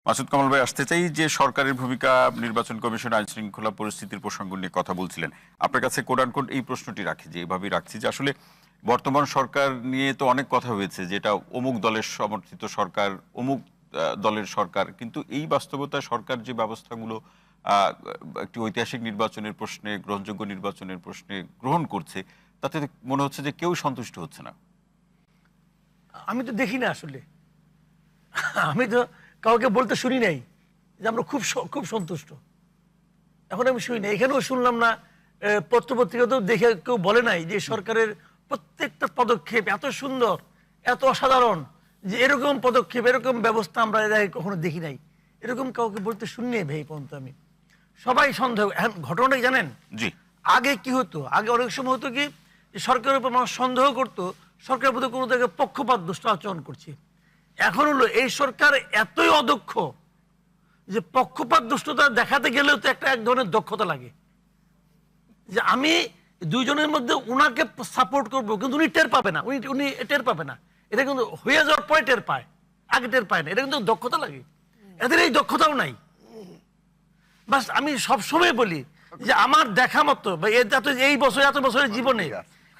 মাসুদ কামাল ভাই, আসতে চাই যে সরকারের ভূমিকা, নির্বাচন কমিশন, আইন শৃঙ্খলা পরিস্থিতির প্রসঙ্গ নিয়ে কথা বলছিলেন। আপনার কাছে কোট আনকোট এই প্রশ্নটি রাখি, যে এইভাবেই রাখছি যে আসলে বর্তমান সরকার নিয়ে তো অনেক কথা হয়েছে, যেটা অমুক দলের সমর্থিত সরকার, অমুক দলের সরকার, কিন্তু এই বাস্তবতায় সরকার যে ব্যবস্থাগুলো একটি ঐতিহাসিক নির্বাচনের প্রশ্নে, গ্রহণযোগ্য নির্বাচনের প্রশ্নে গ্রহণ করছে, তাতে মনে হচ্ছে যে কেউ সন্তুষ্ট হচ্ছে না। আমি তো দেখি না আসলে, আমি তো কাউকে বলতে শুনি নাই যে আমরা খুব সন্তুষ্ট। এখন আমি শুনি না, এখানেও শুনলাম না, পত্রপত্রিকাতেও দেখে কেউ বলে নাই যে সরকারের প্রত্যেকটা পদক্ষেপ এত সুন্দর, এত অসাধারণ, যে এরকম পদক্ষেপ, এরকম ব্যবস্থা আমরা এর আগে কখনো দেখি নাই। এরকম কাউকে বলতে শুনি নাই ভাই পর্যন্ত। আমি সবাই সন্দেহ। এখন ঘটনাটা জানেন, জি, আগে কি হতো, আগে অনেক সময় হতো কি, যে সরকারের উপর মানুষ সন্দেহ করতো সরকারের প্রতি কোনো জায়গায় পক্ষপাত দুষ্ট আচরণ করছে। এখন হলো এই সরকার এতই অদক্ষ যে পক্ষপাত দুষ্টতা দেখাতে গেলেও তো এক ধরনের দক্ষতা লাগে, যে আমি দুইজনের মধ্যে উনাকে সাপোর্ট করবো, কিন্তু উনি টের পাবে না, উনি টের পাবে না। এটা কিন্তু হয়ে যাওয়ার পরে টের পায়, আগে টের পায় না। এটা কিন্তু দক্ষতা লাগে, এদের এই দক্ষতাও নাই। বাস আমি সবসময় বলি যে আমার দেখা মতো এই বছর, এত বছরের জীবনে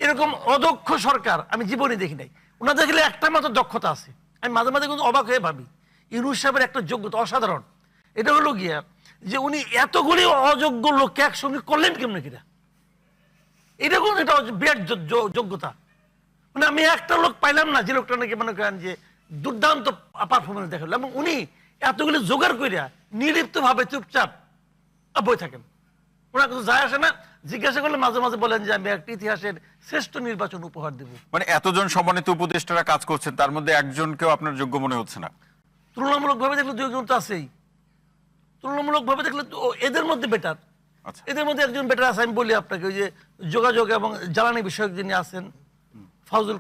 এরকম অদক্ষ সরকার আমি জীবনে দেখি নাই। ওনার দেখলে একটা মাত্র দক্ষতা আছে, আমি মাঝে মাঝে কিন্তু অবাক হয়ে ভাবি, ইউনূস সাহেবের একটা যোগ্যতা অসাধারণ। এটা হলো গিয়া যে উনি এতগুলি অযোগ্য লোককে একসঙ্গে করলেন কেমন কিনা, এটা কিন্তু এটা বিরাট যোগ্যতা। মানে আমি একটা লোক পাইলাম না যে লোকটা নাকি মনে করেন যে দুর্দান্ত পারফরমেন্স দেখালো, এবং উনি এতগুলি জোগাড় করিয়া নির্লিপ্ত ভাবে চুপচাপ বই থাকেন। ওনার কিছু যায় আসে না, জিজ্ঞাসা করলে মাঝে মাঝে বলেন যে আমি একটা ইতিহাসের শ্রেষ্ঠ নির্বাচন উপহার দেব। মানে এতজন সম্মানিত উপদেষ্টারা কাজ করছেন, তার মধ্যে একজনকেও আপনার যোগ্য মনে হচ্ছে না? তুলনামূলক ভাবে দেখলে দুই একজন তো আছেই, তুলনামূলক ভাবে দেখলে এদের মধ্যে বেটার, এদের মধ্যে একজন বেটার আছে। আমি বলি আপনাকে, ওই যে যোগাযোগ এবং জ্বালানি বিষয়ক যিনি আছেন ফাউজুল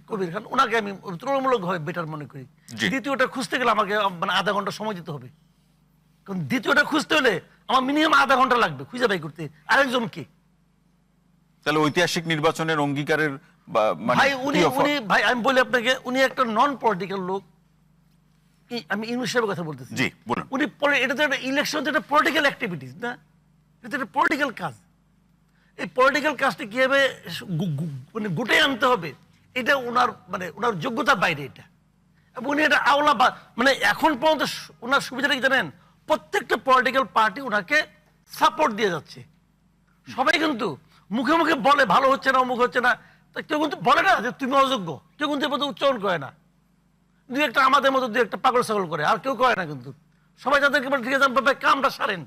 কবির খান, ওনাকে আমি তুলনামূলক ভাবে বেটার মনে করি। দ্বিতীয়টা খুঁজতে গেলে আমাকে মানে আধা ঘন্টা সময় দিতে হবে, কারণ দ্বিতীয়টা খুঁজতে হলে আমার মিনিমাম আধা ঘন্টা লাগবে খুঁজে বাই করতে। আরেকজন কি? তাহলে ঐতিহাসিক নির্বাচনের অঙ্গীকারের ভাই ভাই আমি বলি আপনাকে, উনি একটা নন পলিটিক্যাল লোক। আমি ইউনূস সাহেবের কথা বলতেছি। জি, বলুন। উনি এটা তো একটা ইলেকশন, একটা পলিটিক্যাল অ্যাক্টিভিটিস না, এটা একটা পলিটিক্যাল কাজ। এই পলিটিক্যাল কাজটা কিভাবে মানে গুটে আনতে হবে, এটা ওনার যোগ্যতার বাইরে এটা। এবং উনি এটা মানে এখন পর্যন্ত ওনার সুবিধাটা কি জানেন, প্রত্যেকটা পলিটিক্যাল পার্টি ওনাকে সাপোর্ট দিয়ে যাচ্ছে। সবাই কিন্তু মুখে মুখে বলে ভালো হচ্ছে না, অমুক হচ্ছে না, কেউ কিন্তু বলে না যে তুমি অযোগ্য, কেউ কিন্তু এর উচ্চারণ করে না। দুই একটা আমাদের মতো দুই একটা পাগল ছাগল করে, আর কেউ করে না। কিন্তু সবাই তাদেরকে বলে ঠিক আছে কামটা সারেন।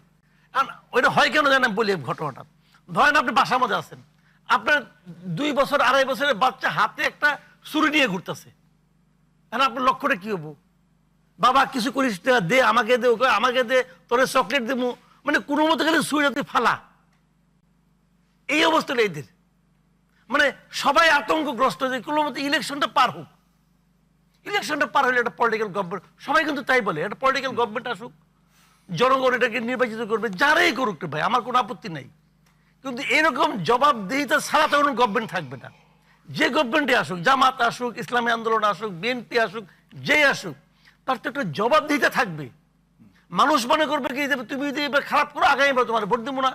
ওইটা হয় কেন জানেন বলি ঘটনাটা। ধরেন আপনি বাসার মধ্যে আছেন, আপনার 2 বছর 2.5 বছরের বাচ্চা হাতে একটা ছুরি নিয়ে ঘুরতেছে, আপনার লক্ষ্যটা কি হবো? বাবা কিছু করিস দে, আমাকে দে, আমাকে দে, তোর চকলেট দেবো, মানে কোনো মতো গেলে ছুরিটা তুই ফালা। এই অবস্থাটা এদের, মানে সবাই আতঙ্কগ্রস্ত যে কোনো মতো ইলেকশনটা পার হোক। ইলেকশনটা পার হলে একটা পলিটিক্যাল গভর্নমেন্ট, সবাই কিন্তু তাই বলে, একটা পলিটিক্যাল গভর্নমেন্ট আসুক, জনগণ এটাকে নির্বাচিত করবে, যারাই করুক ভাই, আমার কোনো আপত্তি নাই। কিন্তু এরকম জবাবদিহিতা ছাড়া তো কোনো গভর্নমেন্ট থাকবে না। যে গভর্নমেন্টে আসুক, জামাত আসুক, ইসলামী আন্দোলন আসুক, বিএনপি আসুক, যেই আসুক, তার তো একটা জবাবদিহিতা থাকবে। মানুষ মনে করবে কি তুমি যদি এবার খারাপ করো, আগামীবার তোমার ভোট দেবো না।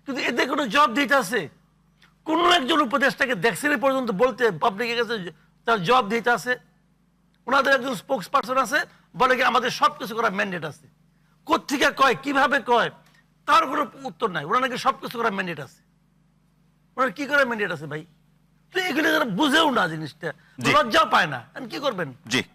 কিন্তু এতে কোনো জবাবদিহিতা আছে? কোনো একজন উপদেষ্টাকে দেখছেন পর্যন্ত বলতে পাবলিকের কাছে তার জবাবদিহিতা আছে? ওনাদের একজন স্পোক্স পার্সন আছে, বলে কি আমাদের সবকিছু করার ম্যান্ডেট আছে। কোত্থেকে কয়, কিভাবে কয়, তার কোনো উত্তর নাই। ওনার নাকি সবকিছু করার ম্যান্ডেট আছে। ওনার কি করার ম্যান্ডেট আছে ভাই? তো এগুলো বুঝেও না জিনিসটা, লজ্জাও পায় না, কি করবেন? জি।